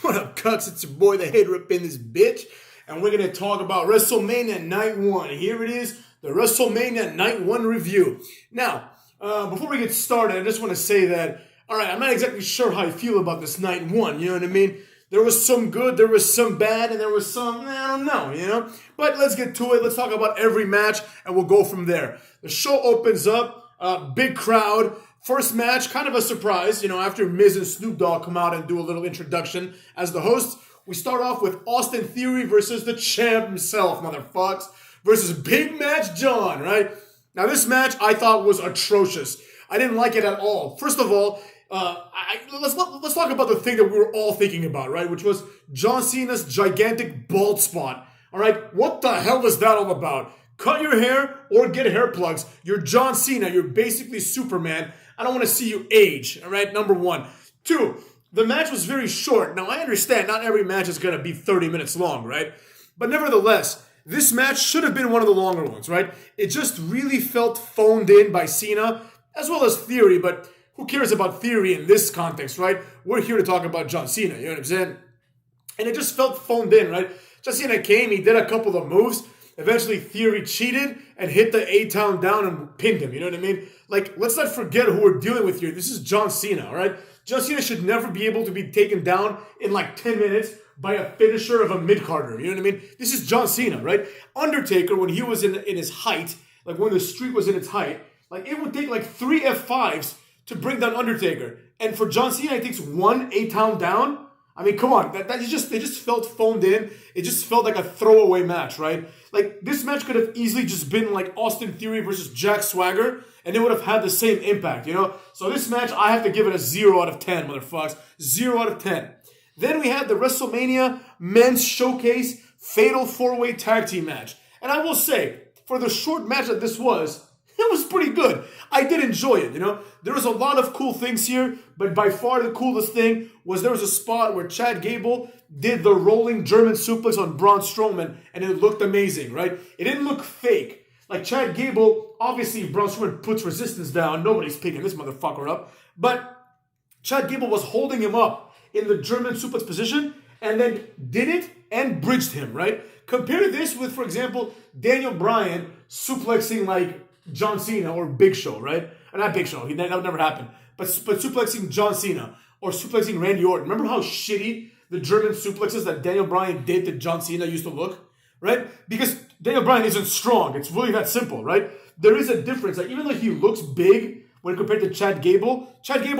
What up, cucks? It's your boy, the hater up in this bitch. And we're going to talk about Wrestlemania Night 1. Here it is, the Wrestlemania Night 1 review. Now, before we get started, I just want to say that, alright, I'm not exactly sure how I feel about this Night 1, you know what I mean? There was some good, there was some bad, and there was some, I don't know, you know? But let's get to it. Let's talk about every match, and we'll go from there. The show opens up, big crowd. First match, kind of a surprise, you know, after Miz and Snoop Dogg come out and do a little introduction as the hosts. We start off with Austin Theory versus the champ himself, motherfucks, versus Big Match John, right? Now, this match I thought was atrocious. I didn't like it at all. First of all, let's talk about the thing that we were all thinking about, right? Which was John Cena's gigantic bald spot. All right, what the hell was that all about? Cut your hair or get hair plugs. You're John Cena. You're basically Superman. I don't want to see you age, all right? Number one. Two, the match was very short. Now, I understand not every match is going to be 30 minutes long, right? But nevertheless, this match should have been one of the longer ones, right? It just really felt phoned in by Cena, as well as Theory, but who cares about Theory in this context, right? We're here to talk about John Cena, you know what I'm saying? And it just felt phoned in, right? John Cena came, he did a couple of moves. Eventually, Theory cheated and hit the A-Town down and pinned him. You know what I mean? Like, let's not forget who we're dealing with here. This is John Cena, all right? John Cena should never be able to be taken down in like 10 minutes by a finisher of a mid-carder. You know what I mean? This is John Cena, right? Undertaker, when he was in his height, like when the streak was in its height, like it would take like 3 F5s to bring down Undertaker. And for John Cena, it takes 1 A-Town down. I mean, come on. They just felt phoned in. It just felt like a throwaway match, right? Like, this match could have easily just been like Austin Theory versus Jack Swagger, and it would have had the same impact, you know? So this match, I have to give it a 0 out of 10, motherfuckers. 0 out of 10. Then we had the WrestleMania Men's Showcase Fatal 4-Way Tag Team match. And I will say, for the short match that this was, it was pretty good. I did enjoy it, you know? There was a lot of cool things here, but by far the coolest thing was there was a spot where Chad Gable did the rolling German suplex on Braun Strowman, and it looked amazing, right? It didn't look fake. Like Chad Gable, obviously Braun Strowman puts resistance down. Nobody's picking this motherfucker up. But Chad Gable was holding him up in the German suplex position, and then did it and bridged him, right? Compare this with, for example, Daniel Bryan suplexing like John Cena or Big Show, right? Or not Big Show, that would never happen. But suplexing John Cena or suplexing Randy Orton. Remember how shitty the German suplexes that Daniel Bryan did that John Cena used to look, right? Because Daniel Bryan isn't strong. It's really that simple, right? There is a difference. Like, even though he looks big when compared to Chad Gable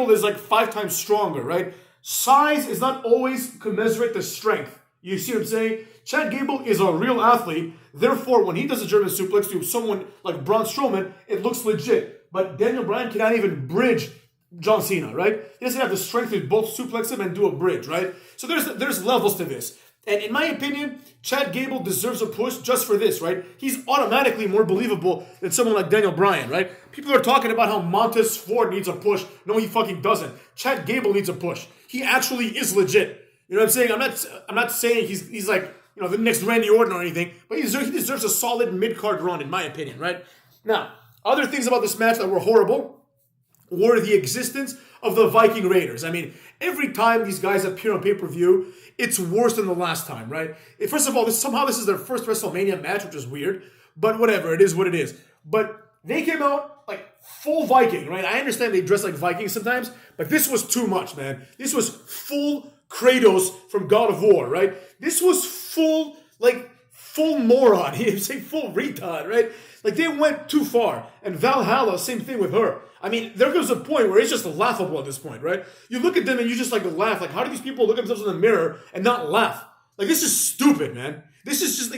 is like 5 times stronger, right? Size is not always commensurate to strength. You see what I'm saying? Chad Gable is a real athlete. Therefore, when he does a German suplex to someone like Braun Strowman, it looks legit. But Daniel Bryan cannot even bridge John Cena, right? He doesn't have the strength to both suplex him and do a bridge, right? So there's levels to this. And in my opinion, Chad Gable deserves a push just for this, right? He's automatically more believable than someone like Daniel Bryan, right? People are talking about how Montez Ford needs a push. No, he fucking doesn't. Chad Gable needs a push. He actually is legit. You know what I'm saying? I'm not saying he's like, you know, the next Randy Orton or anything, but he deserves a solid mid-card run, in my opinion, right? Now, other things about this match that were horrible were the existence of the Viking Raiders. I mean, every time these guys appear on pay-per-view, it's worse than the last time, right? First of all, this is their first WrestleMania match, which is weird, but whatever, it is what it is. But they came out like full Viking, right? I understand they dress like Vikings sometimes, but this was too much, man. This was full Kratos from God of War, right? This was full moron. He's saying full retard, right? Like, they went too far. And Valhalla, same thing with her. I mean, there comes a point where it's just laughable at this point, right? You look at them and you just like laugh. Like, how do these people look at themselves in the mirror and not laugh? Like, this is stupid, man. This is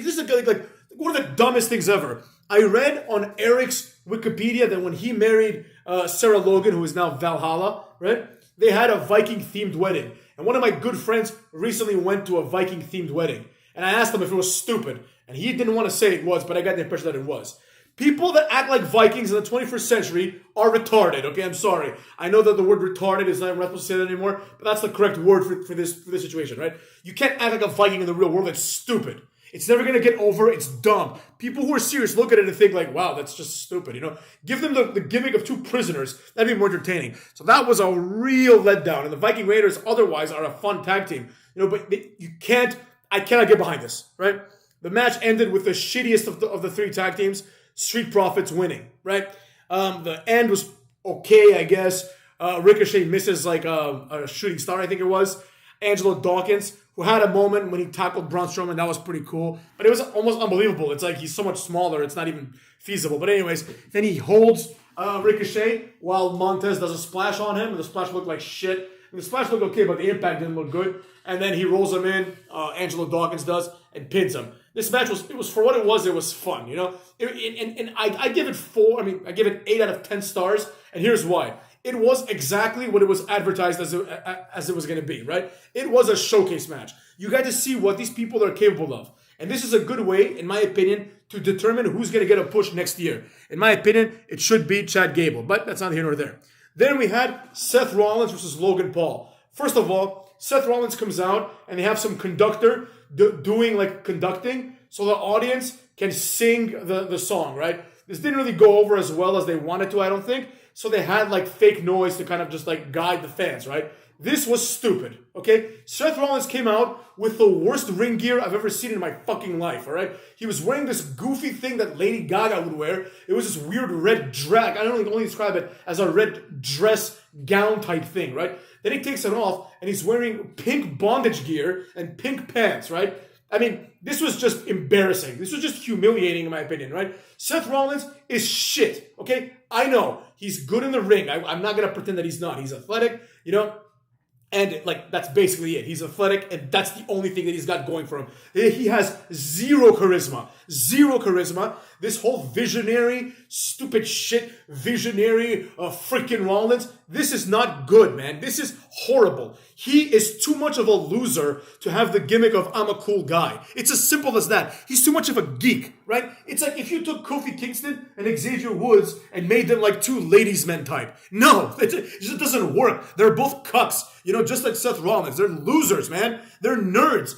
like one of the dumbest things ever. I read on Eric's Wikipedia that when he married Sarah Logan, who is now Valhalla, right? They had a Viking-themed wedding. And one of my good friends recently went to a Viking-themed wedding. And I asked him if it was stupid. And he didn't want to say it was, but I got the impression that it was. People that act like Vikings in the 21st century are retarded, okay? I'm sorry. I know that the word retarded is not, we're not supposed to say that anymore, but that's the correct word for this situation, right? You can't act like a Viking in the real world. That's stupid. It's never going to get over. It's dumb. People who are serious look at it and think like, wow, that's just stupid. Give them the gimmick of two prisoners. That'd be more entertaining. So that was a real letdown. And the Viking Raiders otherwise are a fun tag team. But I cannot get behind this, right? The match ended with the shittiest of the three tag teams, Street Profits winning, right? The end was okay, I guess. Ricochet misses like a shooting star, I think it was. Angelo Dawkins, who had a moment when he tackled Braun Strowman, that was pretty cool. But it was almost unbelievable. It's like he's so much smaller, it's not even feasible. But anyways, then he holds Ricochet while Montez does a splash on him. And the splash looked like shit. And the splash looked okay, but the impact didn't look good. And then he rolls him in, Angelo Dawkins does, and pins him. This match was for what it was fun, And I give it I give it 8 out of 10 stars, and here's why. It was exactly what it was advertised as it was going to be, right? It was a showcase match. You got to see what these people are capable of. And this is a good way, in my opinion, to determine who's going to get a push next year. In my opinion, it should be Chad Gable, but that's not here nor there. Then we had Seth Rollins versus Logan Paul. First of all, Seth Rollins comes out and they have some conductor doing like conducting so the audience can sing the song, right? This didn't really go over as well as they wanted to, I don't think. So they had like fake noise to kind of just like guide the fans, right? This was stupid, okay? Seth Rollins came out with the worst ring gear I've ever seen in my fucking life, all right? He was wearing this goofy thing that Lady Gaga would wear. It was this weird red drag. I don't only describe it as a red dress gown type thing, right? Then he takes it off and he's wearing pink bondage gear and pink pants, right? I mean, this was just embarrassing. This was just humiliating in my opinion, right? Seth Rollins is shit, okay? I know. He's good in the ring. I'm not going to pretend that he's not. He's athletic, and like that's basically it. He's athletic, and that's the only thing that he's got going for him. He has zero charisma. Zero charisma. This whole visionary, stupid shit, visionary freaking Rollins, this is not good, man. This is horrible. He is too much of a loser to have the gimmick of I'm a cool guy. It's as simple as that. He's too much of a geek, right? It's like if you took Kofi Kingston and Xavier Woods and made them like two ladies' men type. No, it just doesn't work. They're both cucks, just like Seth Rollins. They're losers, man. They're nerds.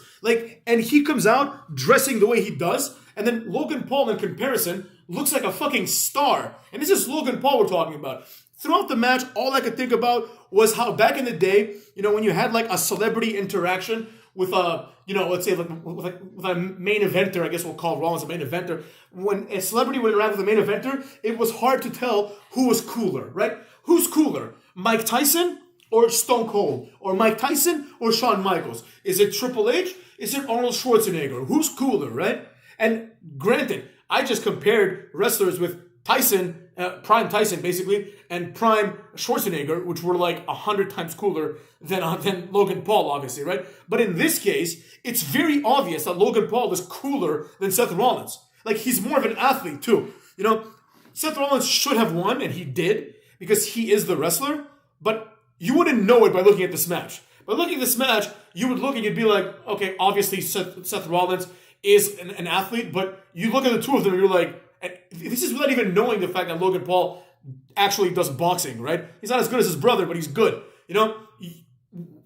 And he comes out dressing the way he does, and then Logan Paul, in comparison, looks like a fucking star. And this is Logan Paul we're talking about. Throughout the match, all I could think about was how back in the day, when you had like a celebrity interaction with a, let's say with a main eventer, I guess we'll call Rollins a main eventer. When a celebrity would interact with a main eventer, it was hard to tell who was cooler, right? Who's cooler? Mike Tyson or Stone Cold? Or Mike Tyson or Shawn Michaels? Is it Triple H? Is it Arnold Schwarzenegger? Who's cooler, right? And granted, I just compared wrestlers with Tyson, Prime Tyson basically, and Prime Schwarzenegger, which were like 100 times cooler than Logan Paul, obviously, right? But in this case, it's very obvious that Logan Paul is cooler than Seth Rollins. Like, he's more of an athlete too. Seth Rollins should have won, and he did, because he is the wrestler, but you wouldn't know it by looking at this match. By looking at this match, you would look and you'd be like, okay, obviously Seth Rollins is an athlete, but you look at the two of them and you're like, and this is without even knowing the fact that Logan Paul actually does boxing, right? He's not as good as his brother, but he's good.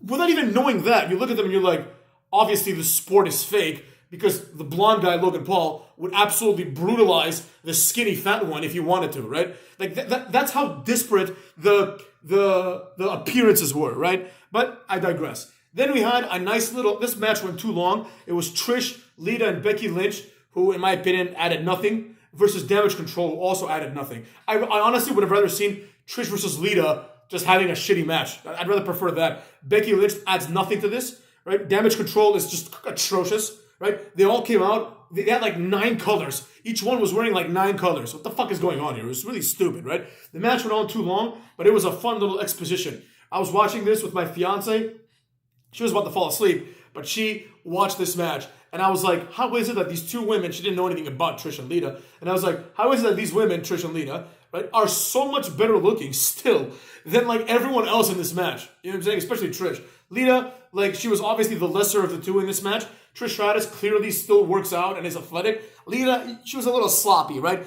Without even knowing that, you look at them and you're like, obviously the sport is fake, because the blonde guy, Logan Paul, would absolutely brutalize the skinny fat one if he wanted to, right? Like that's how disparate the appearances were, right? But I digress. Then we had a nice little, this match went too long. It was Trish, Lita, and Becky Lynch, who in my opinion added nothing, versus Damage Control, who also added nothing. I honestly would have rather seen Trish versus Lita just having a shitty match. I'd rather prefer that. Becky Lynch adds nothing to this, right? Damage Control is just atrocious, right? They all came out, they had like 9 colors. Each one was wearing like 9 colors. What the fuck is going on here? It was really stupid, right? The match went on too long, but it was a fun little exposition. I was watching this with my fiance. She was about to fall asleep, but she watched this match. And I was like, how is it that these two women, she didn't know anything about Trish and Lita, and I was like, how is it that these women, Trish and Lita, right, are so much better looking still than like everyone else in this match? You know what I'm saying? Especially Trish. Lita, like, she was obviously the lesser of the two in this match. Trish Stratus clearly still works out and is athletic. Lita, she was a little sloppy, right?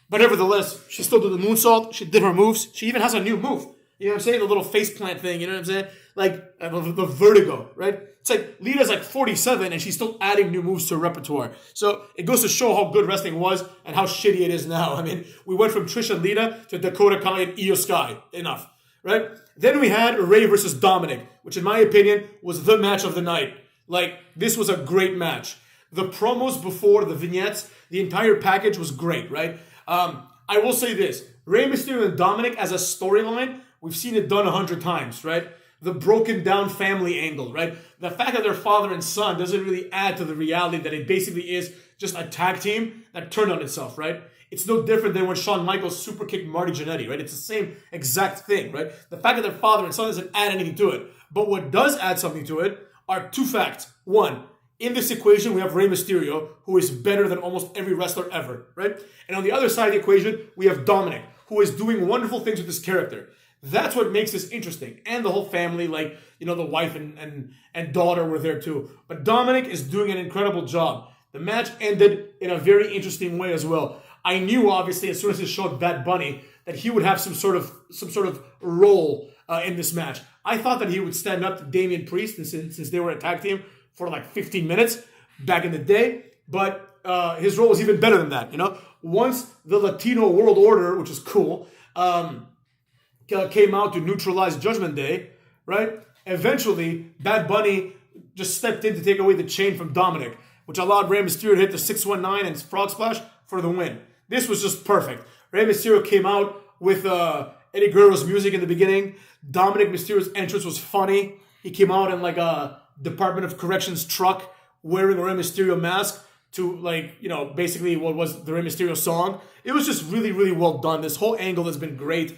But nevertheless, she still did the moonsault. She did her moves. She even has a new move. You know what I'm saying? The little faceplant thing, you know what I'm saying? The vertigo, right? It's like Lita's like 47 and she's still adding new moves to her repertoire. So it goes to show how good wrestling was and how shitty it is now. I mean, we went from Trish and Lita to Dakota Kai and Io Sky. Enough, right? Then we had Ray versus Dominik, which in my opinion was the match of the night. Like, this was a great match. The promos before, the vignettes, the entire package was great, right? I will say this. Rey Mysterio and Dominik as a storyline, we've seen it done 100 times, right? The broken down family angle, right? The fact that they're father and son doesn't really add to the reality that it basically is just a tag team that turned on itself, right? It's no different than when Shawn Michaels super kicked Marty Jannetty, right? It's the same exact thing, right? The fact that they're father and son doesn't add anything to it. But what does add something to it are two facts. One, in this equation, we have Rey Mysterio, who is better than almost every wrestler ever, right? And on the other side of the equation, we have Dominik, who is doing wonderful things with his character. That's what makes this interesting. And the whole family, like, you know, the wife and daughter were there too. But Dominik is doing an incredible job. The match ended in a very interesting way as well. I knew, obviously, as soon as it showed Bad Bunny, that he would have some sort of role in this match. I thought that he would stand up to Damian Priest since they were a tag team for like 15 minutes back in the day. But his role was even better than that, you know? Once the Latino World Order, which is cool, came out to neutralize Judgment Day, right? Eventually, Bad Bunny just stepped in to take away the chain from Dominik, which allowed Rey Mysterio to hit the 619 and Frog Splash for the win. This was just perfect. Rey Mysterio came out with Eddie Guerrero's music in the beginning. Dominik Mysterio's entrance was funny. He came out in like a Department of Corrections truck wearing a Rey Mysterio mask to, like, you know, basically what was the Rey Mysterio song. It was just really, really well done. This whole angle has been great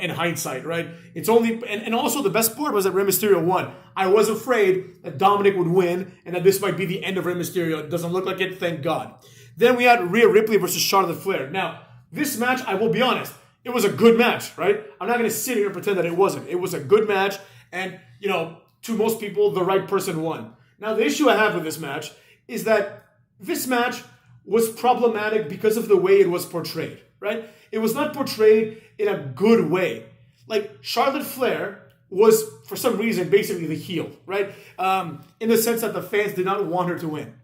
in hindsight, right? It's only, and also the best part was that Rey Mysterio won. I was afraid that Dominik would win and that this might be the end of Rey Mysterio. It doesn't look like it, thank God. Then we had Rhea Ripley versus Charlotte Flair. Now, this match, I will be honest, it was a good match, right? I'm not going to sit here and pretend that it wasn't. It was a good match, and, you know, to most people, the right person won. Now, the issue I have with this match is that this match was problematic because of the way it was portrayed, right? It was not portrayed in a good way. Like, Charlotte Flair was, for some reason, basically the heel, right? In the sense that the fans did not want her to win.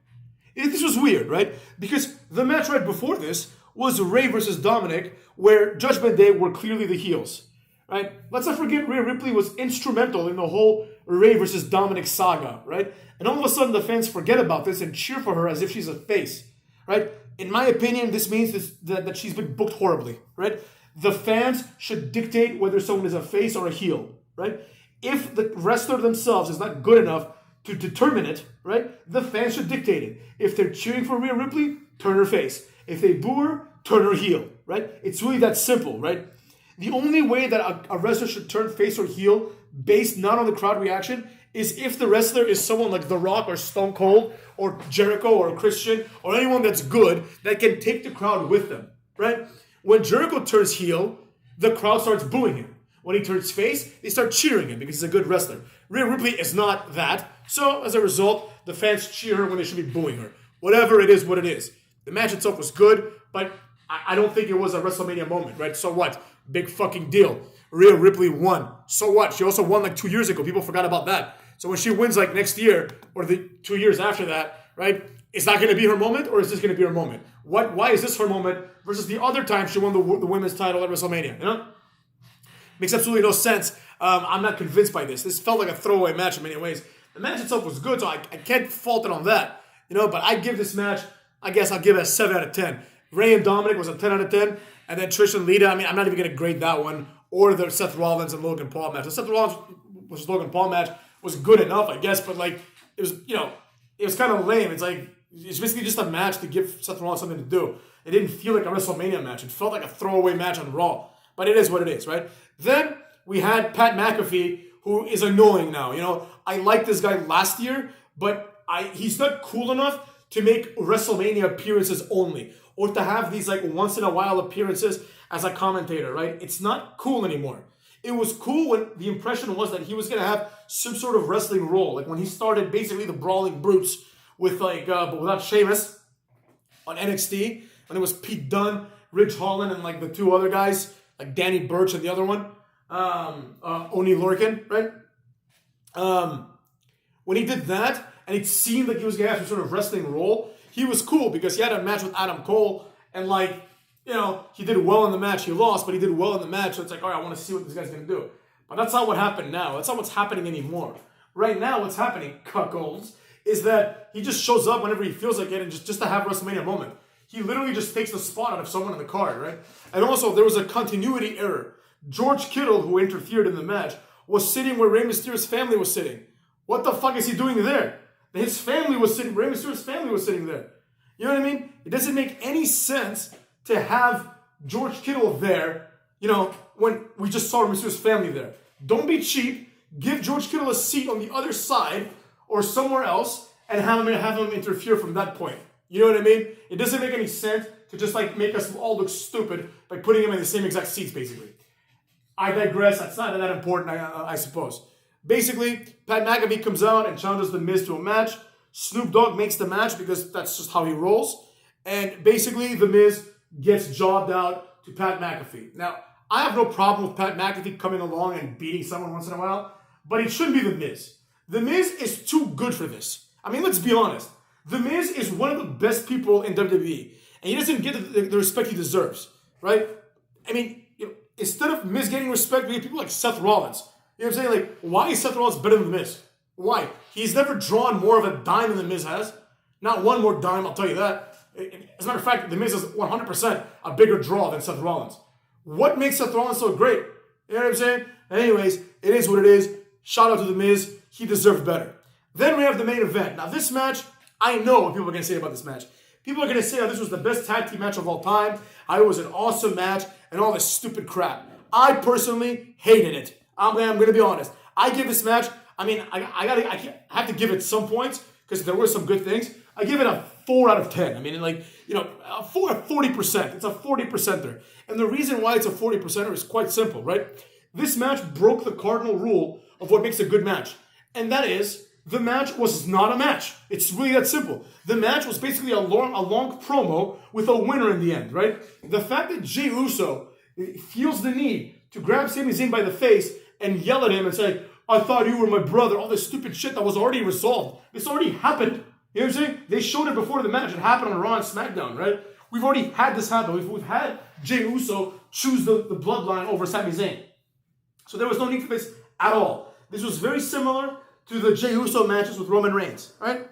This was weird, right? Because the match right before this was Rey versus Dominik, where Judgment Day were clearly the heels, right? Let's not forget Rhea Ripley was instrumental in the whole Rey versus Dominik saga, right? And all of a sudden the fans forget about this and cheer for her as if she's a face, right? In my opinion, this means that she's been booked horribly, right? The fans should dictate whether someone is a face or a heel, right? If the wrestler themselves is not good enough to determine it, right, the fans should dictate it. If they're cheering for Rhea Ripley, turn her face. If they boo her, turn her heel, right? It's really that simple, right? The only way that a wrestler should turn face or heel based not on the crowd reaction is if the wrestler is someone like The Rock or Stone Cold or Jericho or Christian or anyone that's good that can take the crowd with them, right? When Jericho turns heel, the crowd starts booing him. When he turns face, they start cheering him because he's a good wrestler. Rhea Ripley is not that. So, as a result, the fans cheer her when they should be booing her. Whatever it is, what it is. The match itself was good, but I don't think it was a WrestleMania moment, right? So what? Big fucking deal. Rhea Ripley won. So what? She also won like 2 years ago. People forgot about that. So when she wins like next year or the 2 years after that, right? Is that going to be her moment or is this going to be her moment? Why is this her moment versus the other time she won the women's title at WrestleMania? You know? Makes absolutely no sense. I'm not convinced by this. This felt like a throwaway match in many ways. The match itself was good, so I can't fault it on that. You know, but I give this match, I guess I'll give it a 7 out of 10. Rey and Dominik was a 10 out of 10. And then Trish and Lita, I mean, I'm not even going to grade that one. Or the Seth Rollins and Logan Paul match. The Seth Rollins versus Logan Paul match was good enough, I guess. But, like, it was, you know, it was kind of lame. It's like, it's basically just a match to give Seth Rollins something to do. It didn't feel like a WrestleMania match. It felt like a throwaway match on Raw. But it is what it is, right? Then we had Pat McAfee, who is annoying now. You know, I liked this guy last year, but he's not cool enough to make WrestleMania appearances only, or to have these like once in a while appearances as a commentator, right? It's not cool anymore. It was cool when the impression was that he was going to have some sort of wrestling role. Like when he started basically the Brawling Brutes with like, but without Sheamus on NXT, when it was Pete Dunne, Ridge Holland, and like the two other guys, like Danny Burch and the other one, Oni Lorcan, right? when he did that, and it seemed like he was going to have some sort of wrestling role, he was cool because he had a match with Adam Cole, and he did well in the match. He lost, but he did well in the match, so it's like, all right, I want to see what this guy's going to do. But that's not what happened now. That's not what's happening anymore. Right now, what's happening, cuckolds, is that he just shows up whenever he feels like it and just to have a WrestleMania moment. He literally just takes the spot out of someone in the card, right? And also, there was a continuity error. George Kittle, who interfered in the match, was sitting where Rey Mysterio's family was sitting. What the fuck is he doing there? His family was sitting, Rey Mysterio's family was sitting there. You know what I mean? It doesn't make any sense to have George Kittle there, when we just saw Rey Mysterio's family there. Don't be cheap. Give George Kittle a seat on the other side or somewhere else and have him interfere from that point. You know what I mean? It doesn't make any sense to just make us all look stupid by putting him in the same exact seats, basically. I digress. That's not that important, I suppose. Basically, Pat McAfee comes out and challenges The Miz to a match. Snoop Dogg makes the match because that's just how he rolls. And basically, The Miz gets jobbed out to Pat McAfee. Now, I have no problem with Pat McAfee coming along and beating someone once in a while, but it shouldn't be The Miz. The Miz is too good for this. I mean, let's be honest. The Miz is one of the best people in WWE, and he doesn't get the respect he deserves, right? I mean, instead of Miz getting respect, we get people like Seth Rollins. You know what I'm saying? Why is Seth Rollins better than The Miz? Why? He's never drawn more of a dime than The Miz has. Not one more dime, I'll tell you that. As a matter of fact, The Miz is 100% a bigger draw than Seth Rollins. What makes Seth Rollins so great? You know what I'm saying? Anyways, it is what it is. Shout out to The Miz. He deserved better. Then we have the main event. Now, this match, I know what people are going to say about this match. People are going to say, this was the best tag team match of all time. It was an awesome match and all this stupid crap. I personally hated it. I'm going to be honest. I give this match, I have to give it some points because there were some good things. I give it a 4 out of 10. A 40%. It's a 40%er. And the reason why it's a 40%er is quite simple, right? This match broke the cardinal rule of what makes a good match. And that is, the match was not a match. It's really that simple. The match was basically a long promo with a winner in the end, right? The fact that Jey Uso feels the need to grab Sami Zayn by the face and yell at him and say, I thought you were my brother, all this stupid shit that was already resolved. This already happened. You know what I'm saying? They showed it before the match. It happened on Raw and SmackDown, right? We've already had this happen. We've had Jey Uso choose the bloodline over Sami Zayn. So there was no need for this at all. This was very similar to the Jey Uso matches with Roman Reigns, right?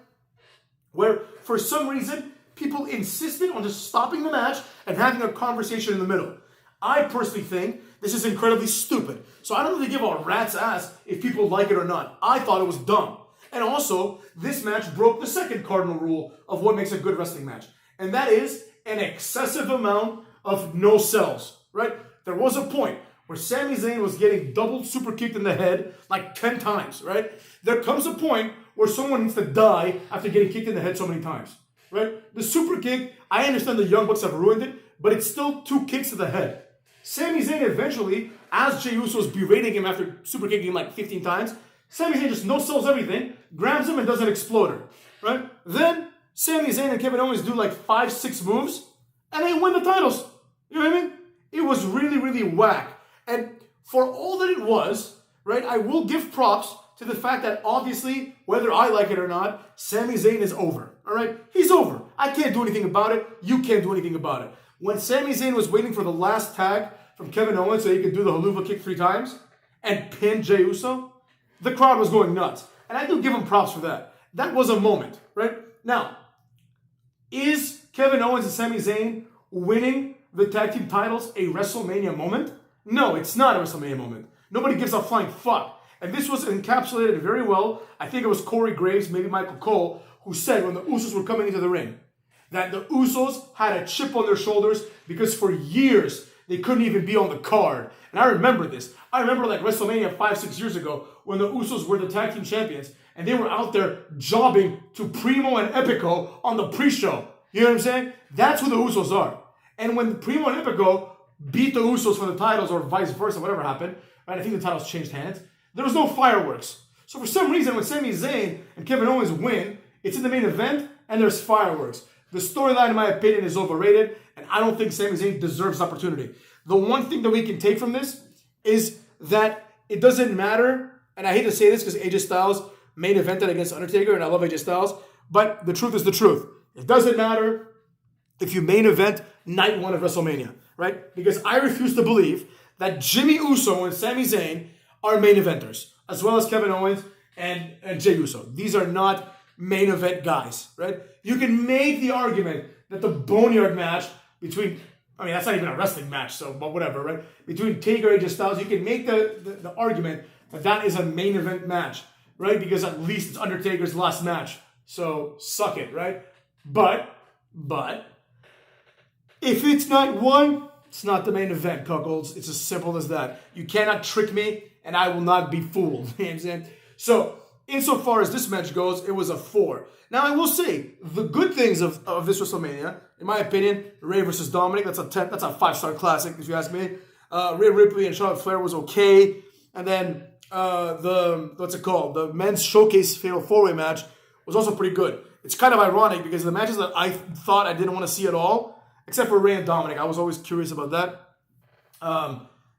Where, for some reason, people insisted on just stopping the match and having a conversation in the middle. I personally think this is incredibly stupid. So I don't really give a rat's ass if people like it or not. I thought it was dumb. And also, this match broke the second cardinal rule of what makes a good wrestling match. And that is an excessive amount of no sells, right? There was a point where Sami Zayn was getting double super kicked in the head 10 times, right? There comes a point where someone needs to die after getting kicked in the head so many times, right? The super kick, I understand the Young Bucks have ruined it, but it's still 2 kicks to the head. Sami Zayn eventually, as Jey Uso is berating him after super kicking him 15 times, Sami Zayn just no-sells everything, grabs him and does an exploder, right? Then Sami Zayn and Kevin Owens do 5-6 moves, and they win the titles. You know what I mean? It was really, really whack. And for all that it was, right, I will give props to the fact that obviously, whether I like it or not, Sami Zayn is over, all right? He's over. I can't do anything about it. You can't do anything about it. When Sami Zayn was waiting for the last tag from Kevin Owens so he could do the haluva kick 3 times and pin Jey Uso, the crowd was going nuts. And I do give him props for that. That was a moment, right? Now, is Kevin Owens and Sami Zayn winning the tag team titles a WrestleMania moment? No, it's not a WrestleMania moment. Nobody gives a flying fuck. And this was encapsulated very well. I think it was Corey Graves, maybe Michael Cole, who said when the Usos were coming into the ring that the Usos had a chip on their shoulders because for years they couldn't even be on the card. And I remember this. I remember WrestleMania 5-6 years ago when the Usos were the tag team champions and they were out there jobbing to Primo and Epico on the pre-show. You know what I'm saying? That's who the Usos are. And when Primo and Epico beat the Usos for the titles or vice versa, whatever happened, right? I think the titles changed hands. There was no fireworks. So for some reason, when Sami Zayn and Kevin Owens win, it's in the main event and there's fireworks. The storyline, in my opinion, is overrated, and I don't think Sami Zayn deserves opportunity. The one thing that we can take from this is that it doesn't matter and I hate to say this because AJ Styles main evented against Undertaker, and I love AJ Styles, but the truth is the truth. It doesn't matter if you main event night one of WrestleMania, right? Because I refuse to believe that Jimmy Uso and Sami Zayn are main eventers, as well as Kevin Owens and Jey Uso. These are not main event guys, right? You can make the argument that the Boneyard match between, I mean, that's not even a wrestling match, so, but whatever, right? Between Taker and AJ Styles, you can make the argument that that is a main event match, right? Because at least it's Undertaker's last match. So, suck it, right? But, if it's night one, it's not the main event, cuckolds. It's as simple as that. You cannot trick me, and I will not be fooled. You know what I'm saying? So, insofar as this match goes, it was a 4. Now, I will say, the good things of this WrestleMania, in my opinion, Ray versus Dominik, that's a 5-star classic, if you ask me. Rhea Ripley and Charlotte Flair was okay. And then, the men's showcase fatal 4-way match was also pretty good. It's kind of ironic because the matches that I thought I didn't want to see at all, except for Ray and Dominik, I was always curious about that.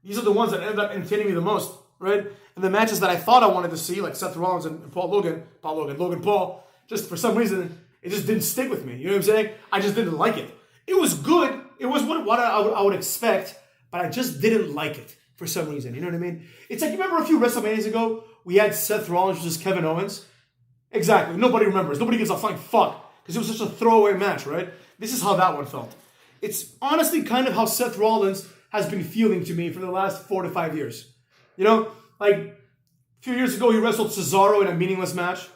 These are the ones that ended up entertaining me the most, right? And the matches that I thought I wanted to see, like Seth Rollins and Logan Paul, just for some reason, it just didn't stick with me. You know what I'm saying? I just didn't like it. It was good. It was what I would expect, but I just didn't like it for some reason. You know what I mean? It's like, you remember a few WrestleManias ago, we had Seth Rollins versus Kevin Owens? Exactly. Nobody remembers. Nobody gives a flying fuck because it was such a throwaway match, right? This is how that one felt. It's honestly kind of how Seth Rollins has been feeling to me for the last 4 to 5 years. You know, like a few years ago, he wrestled Cesaro in a meaningless match.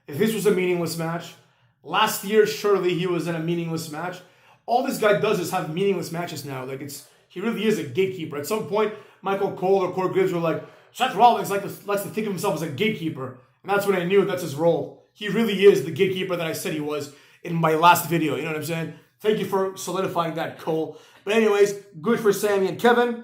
If this was a meaningless match, last year, surely he was in a meaningless match. All this guy does is have meaningless matches now. Like, he really is a gatekeeper. At some point, Michael Cole or Corey Graves were like, Seth Rollins likes to think of himself as a gatekeeper. And that's when I knew that's his role. He really is the gatekeeper that I said he was in my last video. You know what I'm saying? Thank you for solidifying that, Cole. But anyways, good for Sammy and Kevin.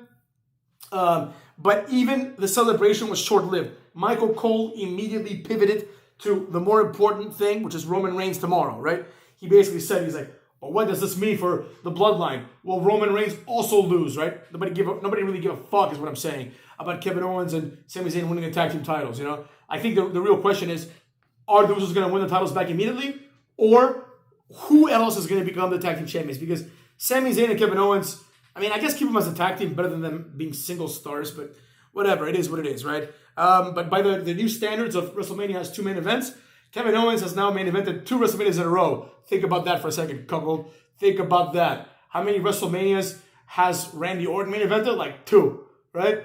But even the celebration was short-lived. Michael Cole immediately pivoted to the more important thing, which is Roman Reigns tomorrow, right? He basically said, he's like, well, what does this mean for the bloodline? Well, Roman Reigns also lose, right? Nobody really give a fuck is what I'm saying about Kevin Owens and Sami Zayn winning the tag team titles, you know? I think the real question is, are the Usos going to win the titles back immediately? Or who else is going to become the tag team champions? Because Sami Zayn and Kevin Owens, I mean, I guess keep them as a tag team better than them being single stars, but whatever, it is what it is, right? But by the new standards of WrestleMania has 2 main events, Kevin Owens has now main evented 2 WrestleManias in a row. Think about that for a second, couple. Think about that. How many WrestleManias has Randy Orton main evented? Like 2, right?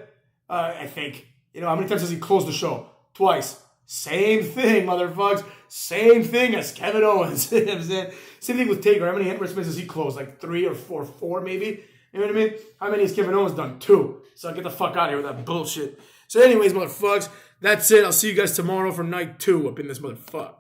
I think. You know, how many times has he closed the show? Twice. Same thing, motherfuckers. Same thing as Kevin Owens. You know what I'm saying? Same thing with Taker. How many WrestleManias has he closed? Like 3 or 4 maybe? You know what I mean? How many has Kevin Owens done? 2. So get the fuck out of here with that bullshit. So anyways, motherfuckers, that's it. I'll see you guys tomorrow for night 2 up in this motherfucker.